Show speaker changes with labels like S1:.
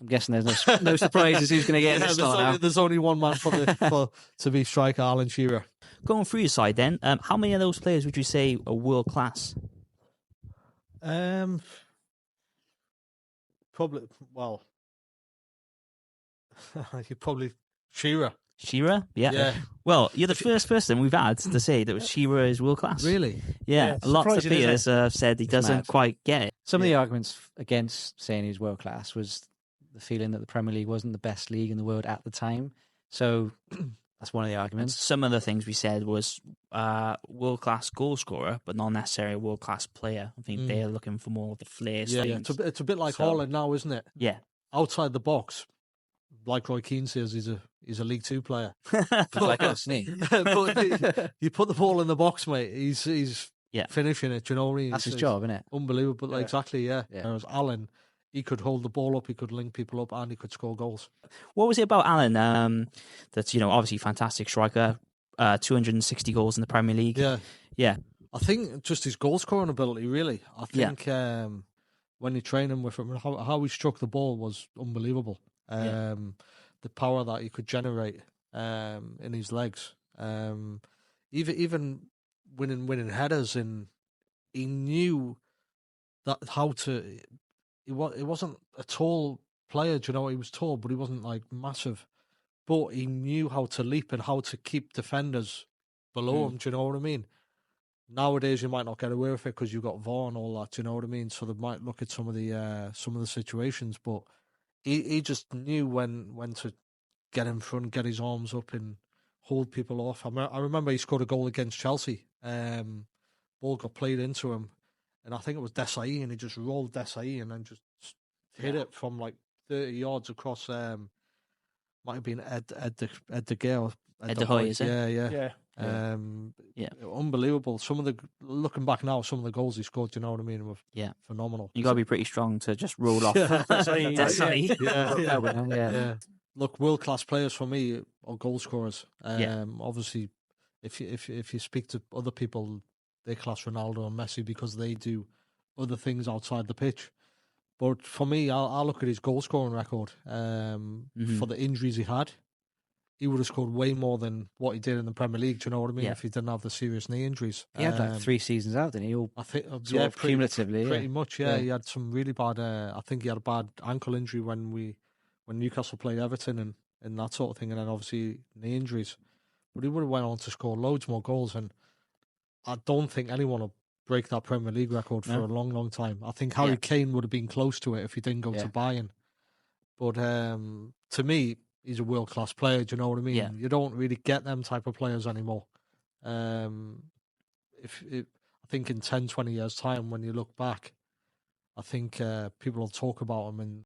S1: I'm guessing there's no surprises who's going to get in the start now.
S2: There's only one man to be striker, Alan Shearer.
S3: Going through your side then, how many of those players would you say are world class?
S2: Probably, well, you probably Shearer.
S3: Shearer? Yeah. Well, you're the first person we've had to say that Shearer is world class.
S2: Really?
S3: Yeah. Lots of
S1: surprising,
S3: peers have said he doesn't
S1: mad.
S3: quite get it.
S1: Some of the arguments against saying he's world class was the feeling that the Premier League wasn't the best league in the world at the time. So that's one of the arguments.
S3: Some of the things we said was world class goal scorer, but not necessarily a world class player. I think they're looking for more of the flair.
S2: Yeah. It's a bit like Haaland now, isn't it?
S3: Yeah.
S2: Outside the box, like Roy Keane says, he's a League Two player.
S1: Like us, isn't he?
S2: But you put the ball in the box, mate. He's finishing it. Do you know what I mean?
S1: That's his job, isn't it?
S2: Unbelievable. Yeah. Exactly. Yeah. Whereas Alan, he could hold the ball up, he could link people up, and he could score goals.
S3: What was it about Alan? That's obviously fantastic striker, 260 goals in the Premier League. Yeah.
S2: I think just his goal scoring ability, really. I think when you train him with him, how he struck the ball was unbelievable. The power that he could generate in his legs, even winning headers, and he knew that how to. He wasn't a tall player, do you know? He was tall, but he wasn't like massive. But he knew how to leap and how to keep defenders below him. Do you know what I mean? Nowadays, you might not get away with it because you've got VAR and all that. Do you know what I mean? So they might look at some of the situations, but he just knew when to get in front, get his arms up, and hold people off. I remember he scored a goal against Chelsea. Ball got played into him, and I think it was Desai, and he just rolled Desai and then just hit it from like 30 yards across. Might have been Ed de Gea.
S3: Ed de Hoy, is it?
S2: Yeah. Unbelievable. Looking back now, some of the goals he scored, do you know what I mean, were phenomenal.
S3: You got to be pretty strong to just roll off.
S2: Yeah. Look, world class players for me are goal scorers. Obviously, if you speak to other people, they class Ronaldo and Messi because they do other things outside the pitch. But for me, I'll look at his goal scoring record. For the injuries he had, he would have scored way more than what he did in the Premier League. Do you know what I mean? If he didn't have the serious knee injuries,
S1: he had like 3 seasons out, didn't he?
S2: I think,
S1: cumulatively,
S2: pretty much. Yeah, he had some really bad. I think he had a bad ankle injury when Newcastle played Everton and that sort of thing, and then obviously knee injuries. But he would have went on to score loads more goals, and I don't think anyone will break that Premier League record for a long, long time. I think Harry Kane would have been close to it if he didn't go to Bayern. But to me, he's a world-class player, do you know what I mean? You don't really get them type of players anymore. I think in 10, 20 years' time, when you look back, I think people will talk about him